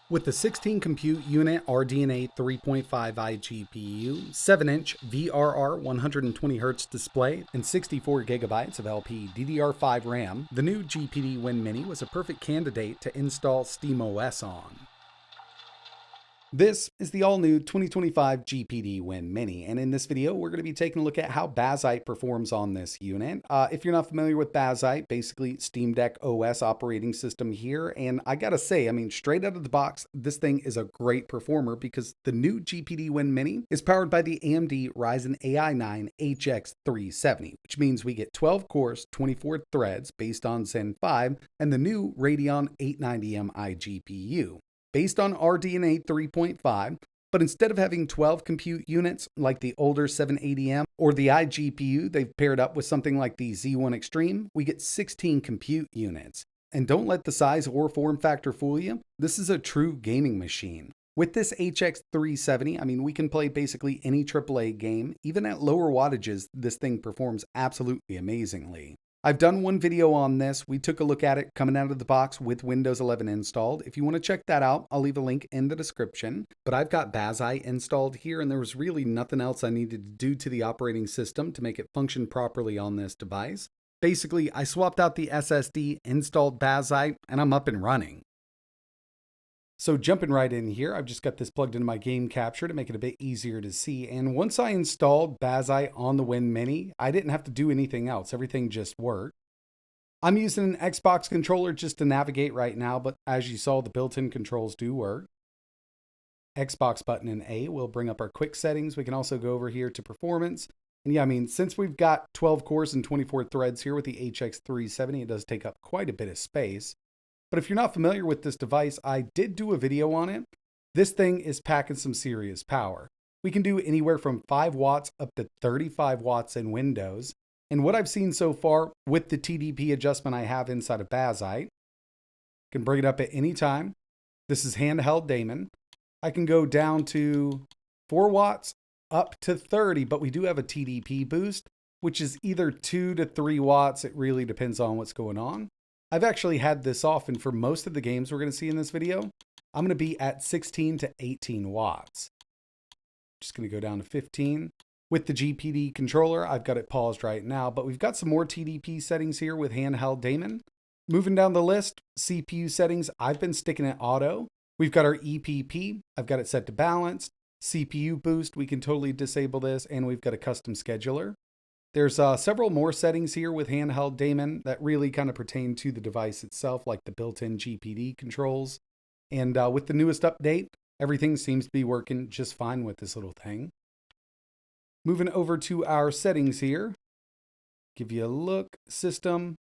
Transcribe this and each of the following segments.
With the 16 compute unit RDNA 3.5 iGPU, 7-inch VRR 120Hz display, and 64 gigabytes of LPDDR5 RAM, the new GPD Win Mini was a perfect candidate to install SteamOS on. This is the all-new 2025 GPD Win Mini, and in this video, we're going to be taking a look at how Bazzite performs on this unit. If you're not familiar with Bazzite, basically Steam Deck OS operating system here, and I gotta say, straight out of the box, this thing is a great performer because the new GPD Win Mini is powered by the AMD Ryzen AI 9 HX370, which means we get 12 cores, 24 threads based on Zen 5, and the new Radeon 890M iGPU. Based on RDNA 3.5, but instead of having 12 compute units like the older 780M or the iGPU they've paired up with something like the Z1 Extreme, we get 16 compute units. And don't let the size or form factor fool you, this is a true gaming machine. With this HX370, we can play basically any AAA game. Even at lower wattages, this thing performs absolutely amazingly. I've done one video on this. We took a look at it coming out of the box with Windows 11 installed. If you want to check that out, I'll leave a link in the description. But I've got Bazzite installed here, and there was really nothing else I needed to do to the operating system to make it function properly on this device. Basically, I swapped out the SSD, installed Bazzite, and I'm up and running. So jumping right in here, I've just got this plugged into my game capture to make it a bit easier to see. And once I installed Bazzite on the Win Mini, I didn't have to do anything else. Everything just worked. I'm using an Xbox controller just to navigate right now, but as you saw, the built-in controls do work. Xbox button in A will bring up our quick settings. We can also go over here to performance. And since we've got 12 cores and 24 threads here with the HX370, it does take up quite a bit of space. But if you're not familiar with this device, I did do a video on it. This thing is packing some serious power. We can do anywhere from 5 watts up to 35 watts in Windows. And what I've seen so far with the TDP adjustment I have inside of Bazzite, can bring it up at any time. This is handheld daemon. I can go down to 4 watts up to 30, but we do have a TDP boost, which is either 2 to 3 watts. It really depends on what's going on. I've actually had this off, and for most of the games we're going to see in this video, I'm going to be at 16 to 18 watts. Just going to go down to 15. With the GPD controller, I've got it paused right now, but we've got some more TDP settings here with handheld daemon. Moving down the list, CPU settings, I've been sticking at auto. We've got our EPP, I've got it set to balanced. CPU boost, we can totally disable this, and we've got a custom scheduler. There's several more settings here with handheld daemon that really kind of pertain to the device itself, like the built-in GPD controls. And with the newest update, everything seems to be working just fine with this little thing. Moving over to our settings here, give you a look. System,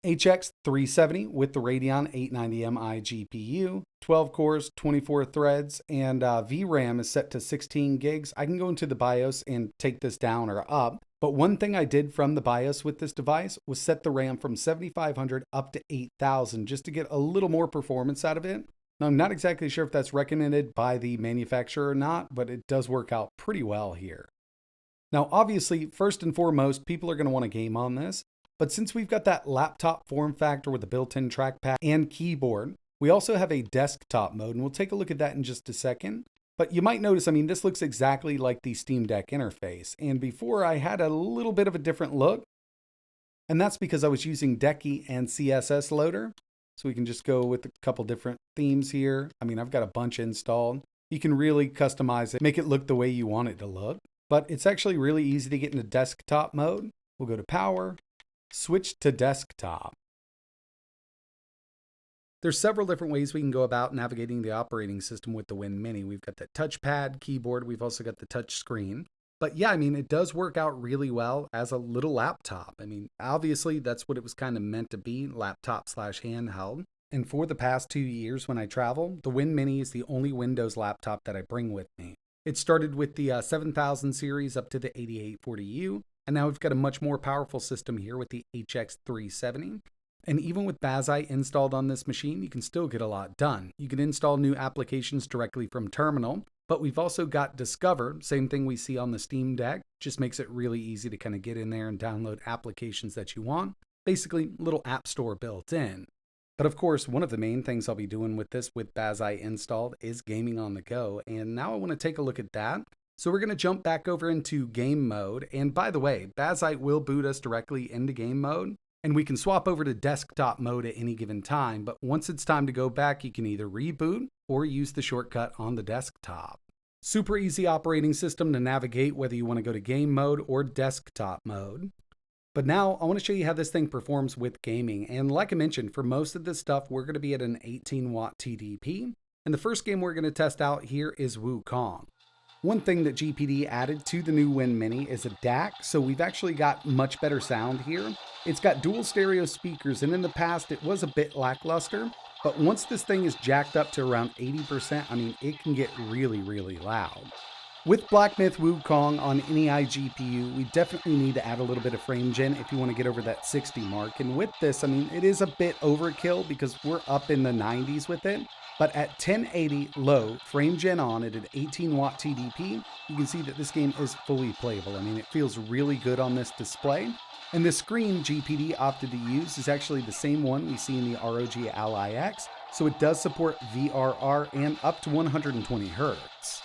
HX370 with the Radeon 890M iGPU, 12 cores, 24 threads, and VRAM is set to 16 gigs. I can go into the BIOS and take this down or up. But one thing I did from the BIOS with this device was set the RAM from 7500 up to 8000 just to get a little more performance out of it. Now, I'm not exactly sure if that's recommended by the manufacturer or not, but it does work out pretty well here. Now, obviously, first and foremost, people are going to want to game on this. But since we've got that laptop form factor with the built-in trackpad and keyboard, we also have a desktop mode, and we'll take a look at that in just a second. But you might notice, this looks exactly like the Steam Deck interface. And before I had a little bit of a different look. And that's because I was using Decky and CSS Loader. So we can just go with a couple different themes here. I've got a bunch installed. You can really customize it, make it look the way you want it to look. But it's actually really easy to get into desktop mode. We'll go to Power, switch to Desktop. There's several different ways we can go about navigating the operating system with the Win Mini. We've got the touchpad, keyboard, we've also got the touch screen. But yeah, it does work out really well as a little laptop. Obviously that's what it was kind of meant to be, laptop/handheld. And for the past 2 years when I travel, the Win Mini is the only Windows laptop that I bring with me. It started with the 7000 series up to the 8840U, and now we've got a much more powerful system here with the HX370. And even with Bazzite installed on this machine, you can still get a lot done. You can install new applications directly from terminal, but we've also got Discover, same thing we see on the Steam Deck, just makes it really easy to kind of get in there and download applications that you want. Basically, little app store built in. But of course, one of the main things I'll be doing with this with Bazzite installed is gaming on the go. And now I want to take a look at that. So we're going to jump back over into game mode. And by the way, Bazzite will boot us directly into game mode. And we can swap over to desktop mode at any given time. But once it's time to go back, you can either reboot or use the shortcut on the desktop. Super easy operating system to navigate whether you want to go to game mode or desktop mode. But now I want to show you how this thing performs with gaming. And like I mentioned, for most of this stuff, we're going to be at an 18 watt TDP. And the first game we're going to test out here is Wukong. One thing that GPD added to the new Win Mini is a DAC, so we've actually got much better sound here. It's got dual stereo speakers, and in the past it was a bit lackluster, but once this thing is jacked up to around 80%, I mean, it can get really, really loud. With Black Myth Wukong on any iGPU, we definitely need to add a little bit of frame gen if you want to get over that 60 mark. And with this, I mean, it is a bit overkill because we're up in the 90s with it. But at 1080 low, frame gen on at an 18 watt TDP, you can see that this game is fully playable. I mean, it feels really good on this display. And the screen GPD opted to use is actually the same one we see in the ROG Ally X. So it does support VRR and up to 120 Hz.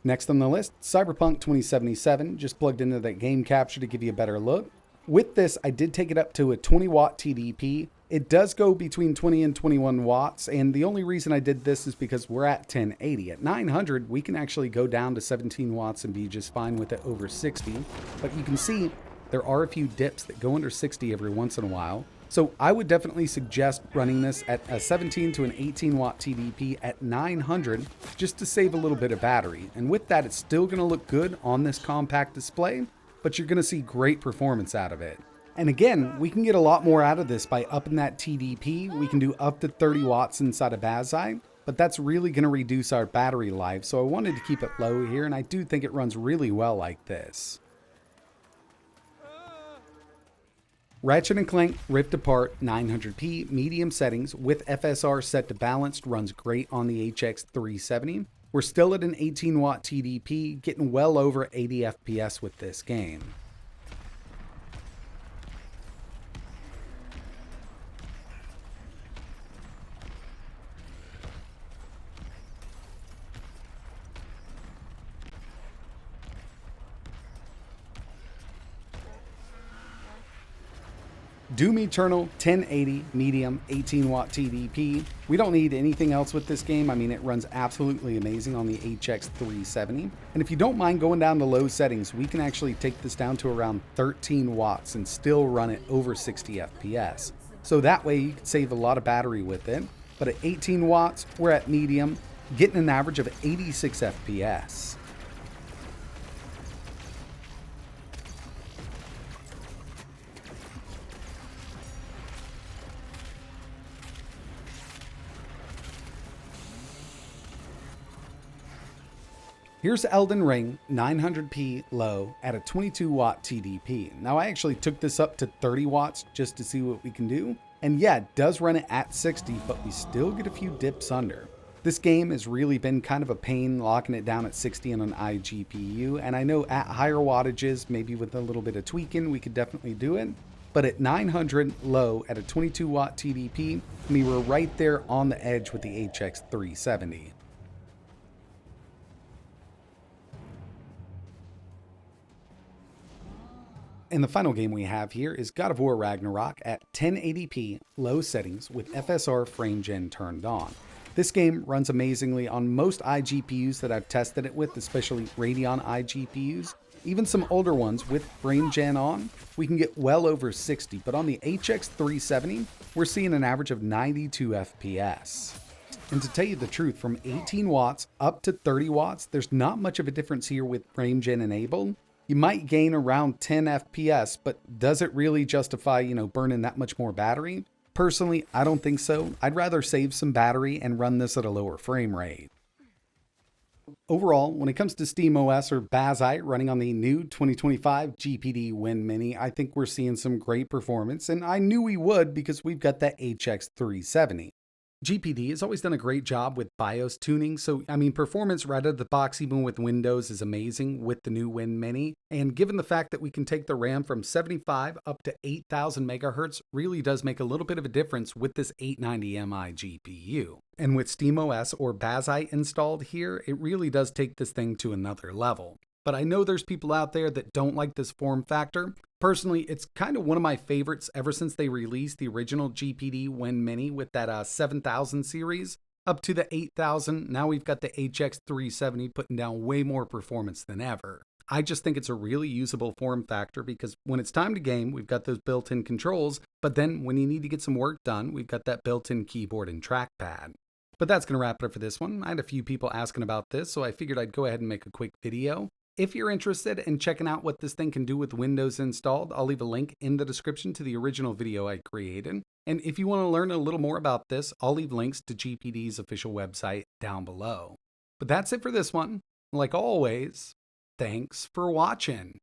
Next on the list, Cyberpunk 2077, just plugged into that game capture to give you a better look. With this, I did take it up to a 20 watt TDP. It does go between 20 and 21 watts, and the only reason I did this is because we're at 1080. At 900, we can actually go down to 17 watts and be just fine with it over 60. But you can see there are a few dips that go under 60 every once in a while. So I would definitely suggest running this at a 17 to an 18 watt TDP at 900 just to save a little bit of battery. And with that, it's still going to look good on this compact display, but you're going to see great performance out of it. And again, we can get a lot more out of this by upping that TDP. We can do up to 30 watts inside of Bazzite, but that's really going to reduce our battery life. So I wanted to keep it low here, and I do think it runs really well like this. Ratchet & Clank Rift Apart 900p medium settings with FSR set to balanced runs great on the HX 370. We're still at an 18 watt TDP, getting well over 80 FPS with this game. Doom Eternal 1080 medium 18 watt TDP. We don't need anything else with this game. I mean, it runs absolutely amazing on the HX 370. And if you don't mind going down to low settings, we can actually take this down to around 13 watts and still run it over 60 FPS. So that way you can save a lot of battery with it. But at 18 watts, we're at medium, getting an average of 86 FPS. Here's Elden Ring 900p low at a 22 watt TDP. Now I actually took this up to 30 watts just to see what we can do. And yeah, it does run it at 60, but we still get a few dips under. This game has really been kind of a pain locking it down at 60 on an iGPU. And I know at higher wattages, maybe with a little bit of tweaking, we could definitely do it. But at 900 low at a 22 watt TDP, we were right there on the edge with the HX 370. And the final game we have here is God of War Ragnarok at 1080p low settings with FSR frame gen turned on. This game runs amazingly on most iGPUs that I've tested it with, especially Radeon iGPUs. Even some older ones with frame gen on, we can get well over 60, but on the HX 370, we're seeing an average of 92 FPS. And to tell you the truth, from 18 watts up to 30 watts, there's not much of a difference here with frame gen enabled. You might gain around 10 FPS, but does it really justify, burning that much more battery? Personally, I don't think so. I'd rather save some battery and run this at a lower frame rate. Overall, when it comes to SteamOS or Bazzite running on the new 2025 GPD Win Mini, I think we're seeing some great performance, and I knew we would because we've got that HX 370. GPD has always done a great job with BIOS tuning, so I mean, performance right out of the box, even with Windows, is amazing with the new Win Mini. And given the fact that we can take the RAM from 75 up to 8000 megahertz, really does make a little bit of a difference with this 890 Mi GPU. And with SteamOS or Bazzite installed here, it really does take this thing to another level. But I know there's people out there that don't like this form factor. Personally, it's kind of one of my favorites ever since they released the original GPD Win Mini with that 7000 series up to the 8000. Now we've got the HX370 putting down way more performance than ever. I just think it's a really usable form factor because when it's time to game, we've got those built-in controls, but then when you need to get some work done, we've got that built-in keyboard and trackpad. But that's going to wrap it up for this one. I had a few people asking about this, so I figured I'd go ahead and make a quick video. If you're interested in checking out what this thing can do with Windows installed, I'll leave a link in the description to the original video I created. And if you want to learn a little more about this, I'll leave links to GPD's official website down below. But that's it for this one. Like always, thanks for watching.